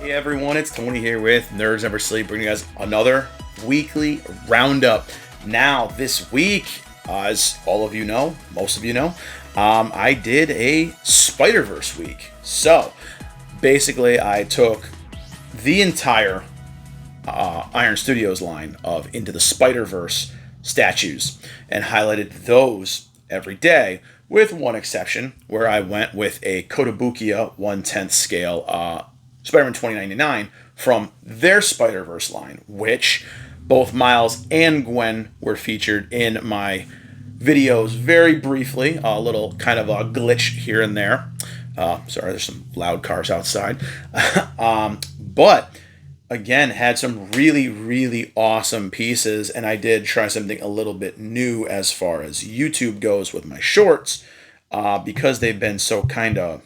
Hey everyone, it's Tony here with Nerds Never Sleep, bringing you guys another weekly roundup. Now, this week, as all of you know, most of you know, I did a Spider-Verse week. So, basically, I took the entire Iron Studios line of Into the Spider-Verse statues and highlighted those every day, with one exception, where I went with a Kotobukiya 1/10 scale Spider-Man 2099 from their Spider-Verse line, which both Miles and Gwen were featured in my videos very briefly. A little kind of a glitch here and there. Sorry, there's some loud cars outside. But again, had some really, really awesome pieces, and I did try something a little bit new as far as YouTube goes with my shorts, because they've been so kind of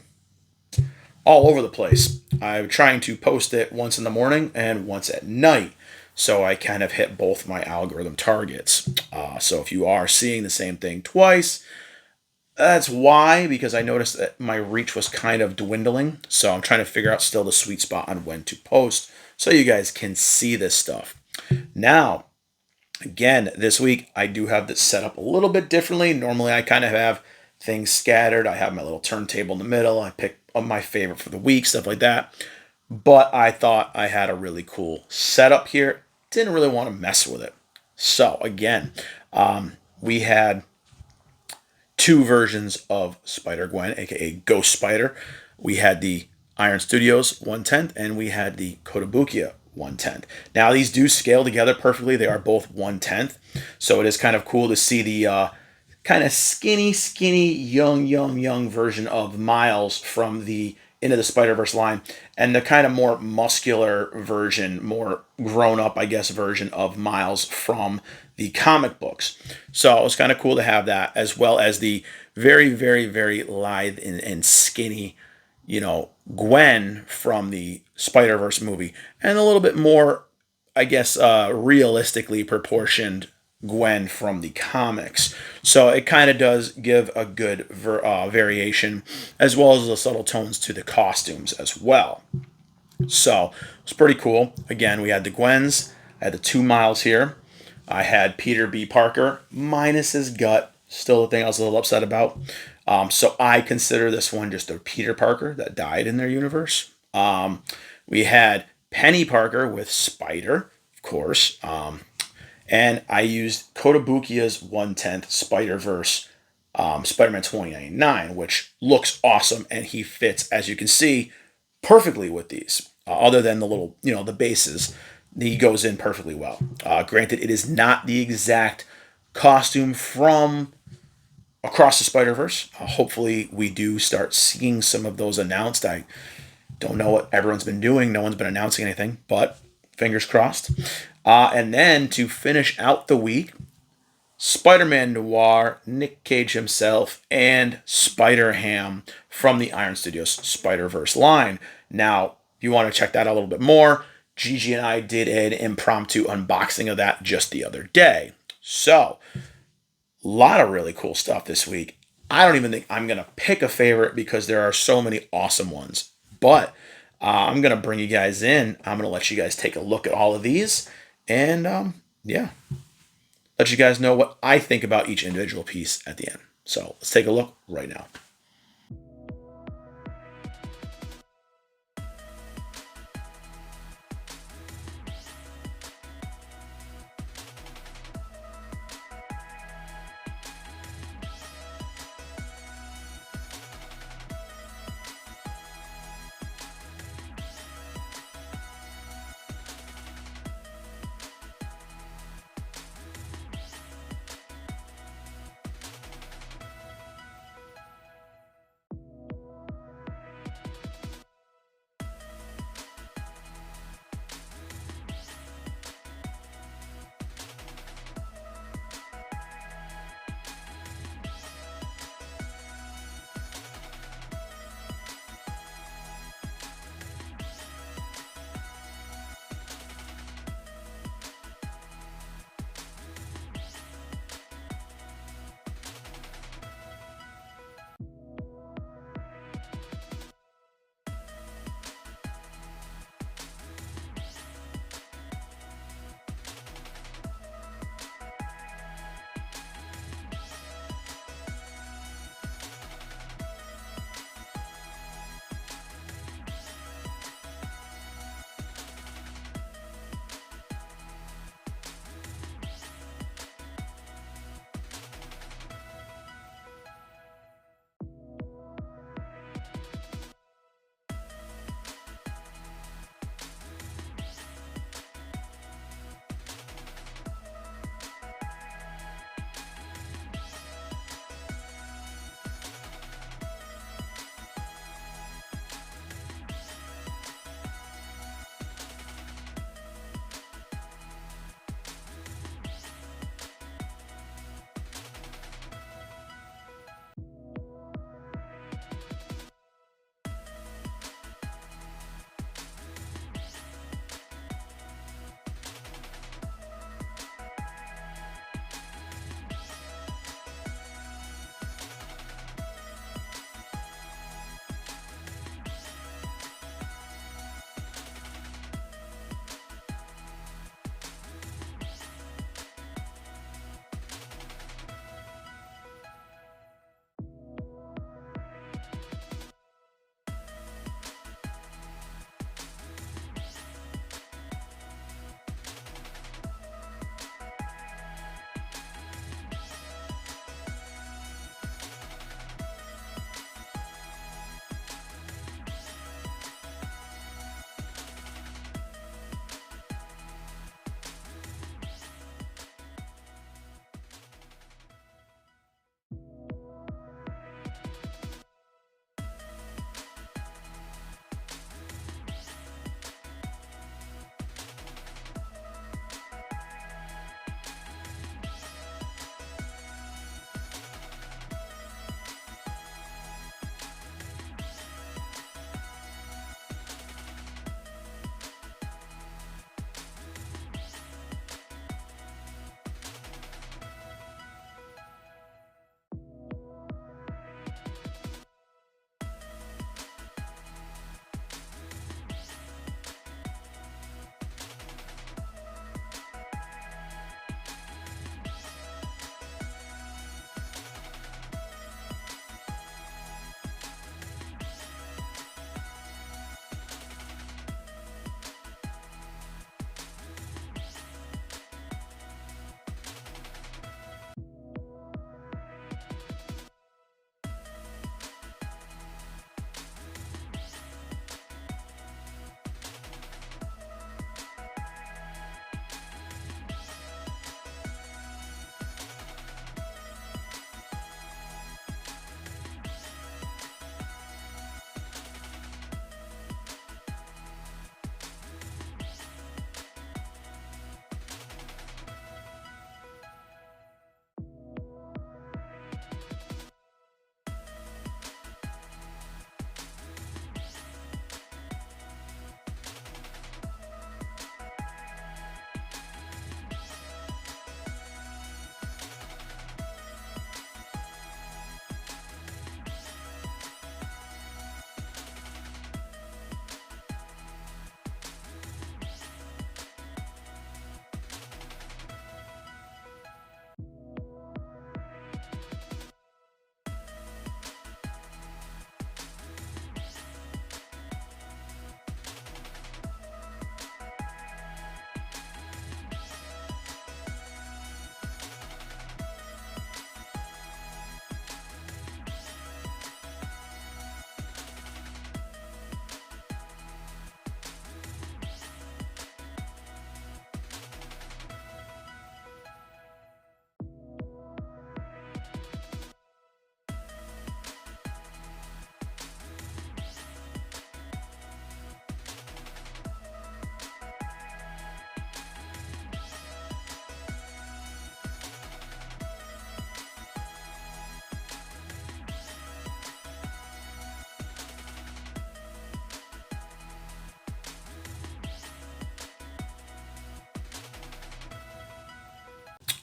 all over the place. I'm trying to post it once in the morning and once at night, so I kind of hit both my algorithm targets. So if you are seeing the same thing twice, that's why, because I noticed that my reach was kind of dwindling. So I'm trying to figure out still the sweet spot on when to post so you guys can see this stuff. Now, again, this week I do have this set up a little bit differently. Normally I kind of have things scattered. I have my little turntable in the middle. I pick up my favorite for the week, stuff like that. But I thought I had a really cool setup here. Didn't really want to mess with it. So again, we had two versions of Spider-Gwen, aka Ghost Spider. We had the Iron Studios 1/10, and we had the Kotobukiya 1/10. Now these do scale together perfectly. They are both 1/10, so it is kind of cool to see the kind of skinny, young version of Miles from the Into the Spider-Verse line, and the kind of more muscular version, more grown-up, I guess, version of Miles from the comic books. So it was kind of cool to have that, as well as the very, very, very lithe and skinny, Gwen from the Spider-Verse movie, and a little bit more, I guess, realistically proportioned Gwen from the comics. So it kind of does give a good variation, as well as the subtle tones to the costumes as well. So it's pretty cool. Again, we had the Gwens. I had the 2 Miles here. I had Peter B. Parker minus his gut. Still the thing I was a little upset about. So I consider this one just a Peter Parker that died in their universe. We had Penny Parker with Spider, of course. And I used Kotobukiya's 1/10 Spider-Verse Spider-Man 2099, which looks awesome, and he fits, as you can see, perfectly with these. Other than the little, the bases, he goes in perfectly well. Granted, it is not the exact costume from Across the Spider-Verse. Hopefully, we do start seeing some of those announced. I don't know what everyone's been doing. No one's been announcing anything, but fingers crossed. And then to finish out the week, Spider-Man Noir, Nick Cage himself, and Spider-Ham from the Iron Studios Spider-Verse line. Now, if you want to check that out a little bit more, Gigi and I did an impromptu unboxing of that just the other day. So, a lot of really cool stuff this week. I don't even think I'm going to pick a favorite because there are so many awesome ones. But I'm going to bring you guys in. I'm going to let you guys take a look at all of these. And, let you guys know what I think about each individual piece at the end. So let's take a look right now.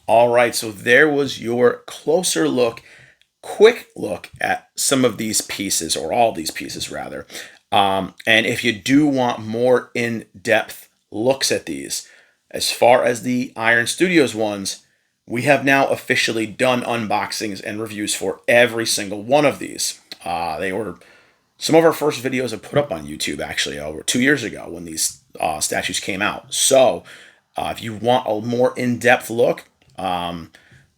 All right, so there was your quick look at some of these pieces, or all these pieces rather. And if you do want more in depth looks at these, as far as the Iron Studios ones, we have now officially done unboxings and reviews for every single one of these. They were some of our first videos I put up on YouTube actually over 2 years ago when these statues came out. So if you want a more in-depth look,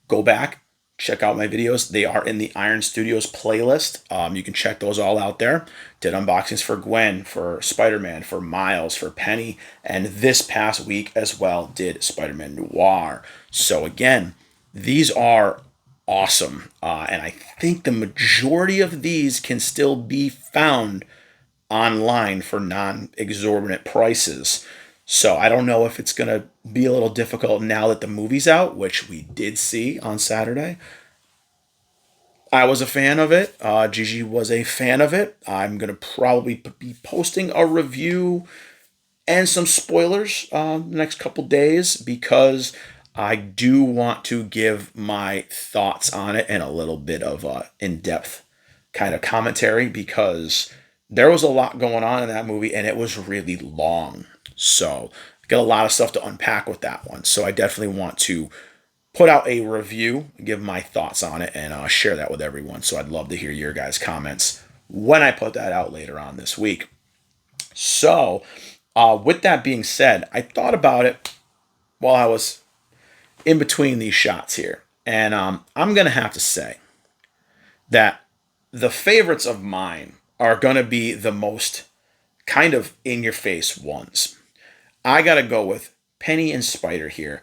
go back, check out my videos. They are in the Iron Studios playlist. You can check those all out there. Did unboxings for Gwen, for Spider-Man, for Miles, for Penny, and this past week as well did Spider-Man Noir. So again, these are awesome. And I think the majority of these can still be found online for non-exorbitant prices. So I don't know if it's going to be a little difficult now that the movie's out, which we did see on Saturday. I was a fan of it. Gigi was a fan of it. I'm going to probably be posting a review and some spoilers the next couple days because I do want to give my thoughts on it and a little bit of in-depth kind of commentary because there was a lot going on in that movie and it was really long. So I got a lot of stuff to unpack with that one. So I definitely want to put out a review, give my thoughts on it, and share that with everyone. So I'd love to hear your guys' comments when I put that out later on this week. So with that being said, I thought about it while I was in between these shots here. And I'm going to have to say that the favorites of mine are going to be the most kind of in-your-face ones. I got to go with Penny and Spider here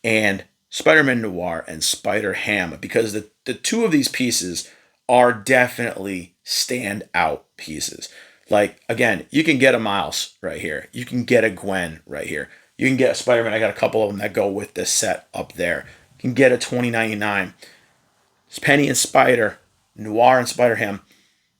and Spider-Man Noir and Spider-Ham because the two of these pieces are definitely standout pieces. Like, again, you can get a Miles right here. You can get a Gwen right here. You can get a Spider-Man. I got a couple of them that go with this set up there. You can get a 2099. It's Penny and Spider, Noir and Spider-Ham.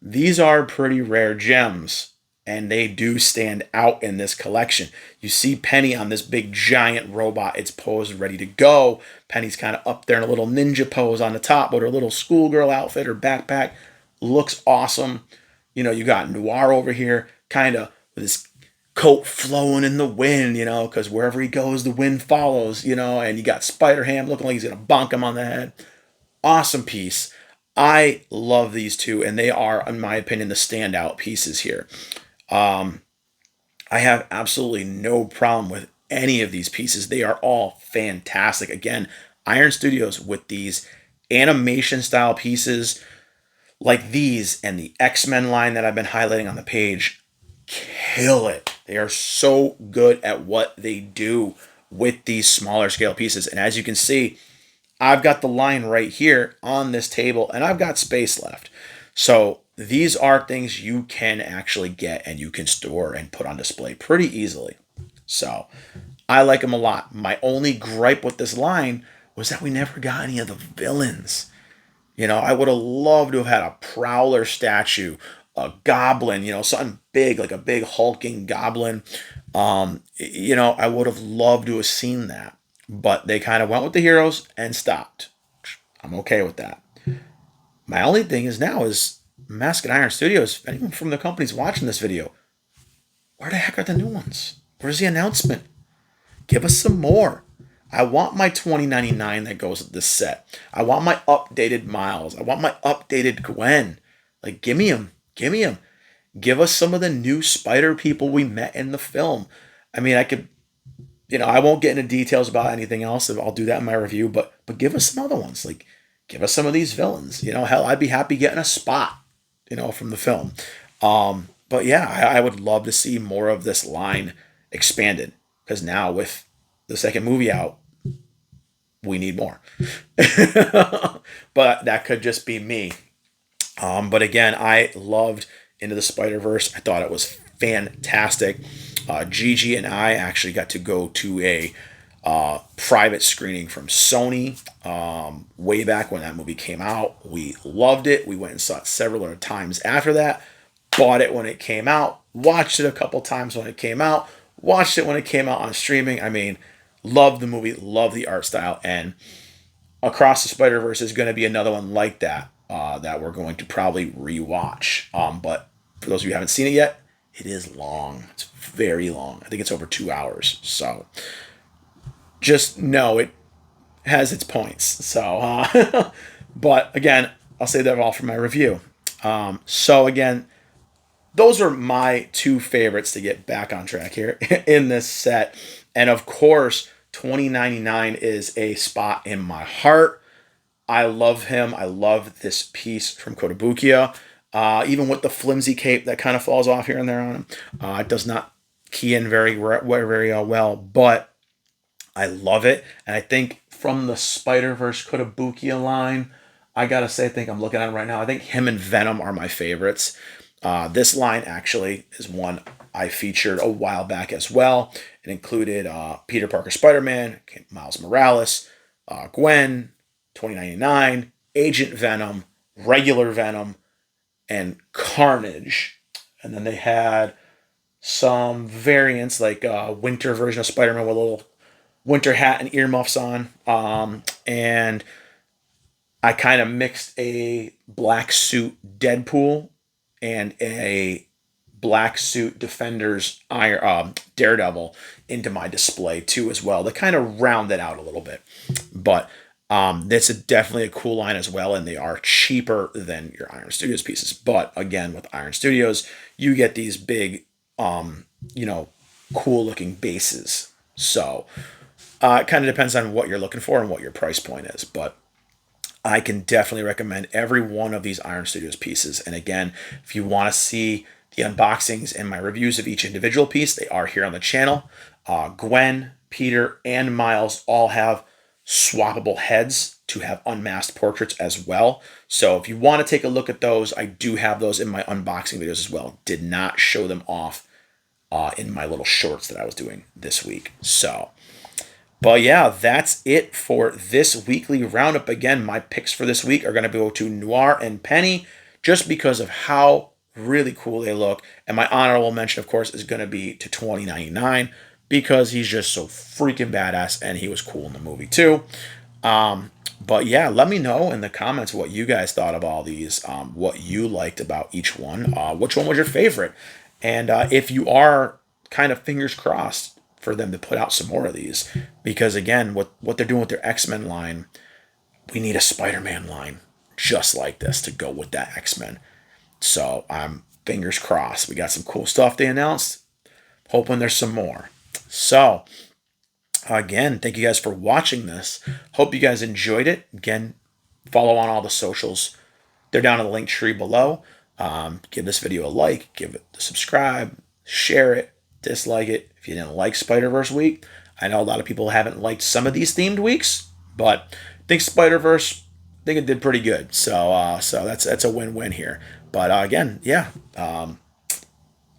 These are pretty rare gems, and they do stand out in this collection. You see Penny on this big giant robot. It's posed, ready to go. Penny's kind of up there in a little ninja pose on the top with her little schoolgirl outfit, her backpack. Looks awesome. You know, you got Noir over here, kind of with his coat flowing in the wind, because wherever he goes, the wind follows, and you got Spider-Ham looking like he's going to bonk him on the head. Awesome piece. I love these two, and they are, in my opinion, the standout pieces here. I have absolutely no problem with any of these pieces. They are all fantastic. Again, Iron Studios with these animation style pieces like these and the X-Men line that I've been highlighting on the page kill it. They are so good at what they do with these smaller scale pieces. And as you can see, I've got the line right here on this table and I've got space left. So these are things you can actually get and you can store and put on display pretty easily. So I like them a lot. My only gripe with this line was that we never got any of the villains. I would have loved to have had a Prowler statue, a goblin, something big, like a big hulking goblin. I would have loved to have seen that. But they kind of went with the heroes and stopped. I'm okay with that. My only thing is now is Mask and Iron Studios, if anyone from the company's watching this video, where the heck are the new ones? Where's the announcement? Give us some more. I want my 2099 that goes with this set. I want my updated Miles. I want my updated Gwen. Like, give me them. Give me them. Give us some of the new Spider people we met in the film. I mean, I could, I won't get into details about anything else. I'll do that in my review, but give us some other ones. Like, give us some of these villains. Hell, I'd be happy getting a Spot, from the film. But yeah, I would love to see more of this line expanded because now with the second movie out, we need more. But that could just be me. But again, I loved Into the Spider-Verse. I thought it was fantastic. Gigi and I actually got to go to a private screening from Sony way back when that movie came out. We loved it. We went and saw it several other times after that. Bought it when it came out. Watched it a couple times when it came out. Watched it when it came out on streaming. I mean, loved the movie. Loved the art style. And Across the Spider-Verse is going to be another one like that that we're going to probably rewatch. But for those of you who haven't seen it yet, it is long. It's very long. I think it's over 2 hours. So just know it has its points. So, but again, I'll save that all for my review. So again, those are my two favorites to get back on track here in this set. And of course, 2099 is a spot in my heart. I love him. I love this piece from Kotobukiya. Even with the flimsy cape that kind of falls off here and there on him. It does not key in very well, but I love it. And I think from the Spider-Verse Kotobukiya line, I gotta say, I think I'm looking at it right now. I think him and Venom are my favorites. This line actually is one I featured a while back as well. It included Peter Parker Spider-Man, Miles Morales, Gwen, 2099, Agent Venom, regular Venom, and Carnage. And then they had some variants like a winter version of Spider-Man with a little winter hat and earmuffs on. And I kind of mixed a black suit Deadpool and a black suit Defenders Daredevil into my display too as well to kind of round it out a little bit. But this is definitely a cool line as well, and they are cheaper than your Iron Studios pieces. But again, with Iron Studios, you get these big, cool looking bases. So it kind of depends on what you're looking for and what your price point is. But I can definitely recommend every one of these Iron Studios pieces. And again, if you want to see the unboxings and my reviews of each individual piece, they are here on the channel. Gwen, Peter, and Miles all have swappable heads to have unmasked portraits as well. So if you want to take a look at those, I do have those in my unboxing videos as well. Did not show them off in my little shorts that I was doing this week. So, but yeah, that's it for this weekly roundup. Again, my picks for this week are going to go to Noir and Penny just because of how really cool they look. And my honorable mention, of course, is going to be to 2099 because he's just so freaking badass and he was cool in the movie too. But yeah, let me know in the comments what you guys thought of all these, what you liked about each one, which one was your favorite. And if you are kind of fingers crossed for them to put out some more of these, because again, what they're doing with their X-Men line, we need a Spider-Man line just like this to go with that X-Men. So I'm fingers crossed. We got some cool stuff they announced. Hoping there's some more. So again, thank you guys for watching this. Hope you guys enjoyed it. Again, follow on all the socials. They're down in the link tree below. Give this video a like, give it a subscribe, share it, dislike it. If you didn't like Spider-Verse week, I know a lot of people haven't liked some of these themed weeks, but I think Spider-Verse, I think it did pretty good. So that's a win-win here. But again, yeah, I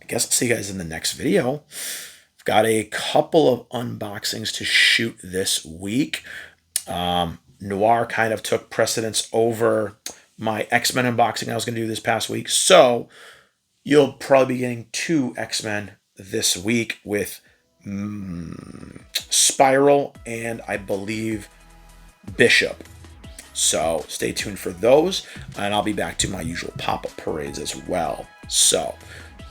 guess I'll see you guys in the next video. I've got a couple of unboxings to shoot this week. Noir kind of took precedence over my X-Men unboxing I was going to do this past week. So you'll probably be getting 2 X-Men this week with Spiral and I believe Bishop. So stay tuned for those, and I'll be back to my usual pop-up parades as well. So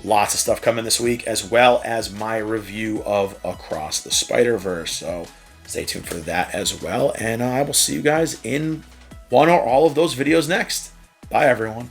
lots of stuff coming this week, as well as my review of Across the Spider-Verse. So stay tuned for that as well, and I will see you guys in one or all of those videos next. Bye, everyone.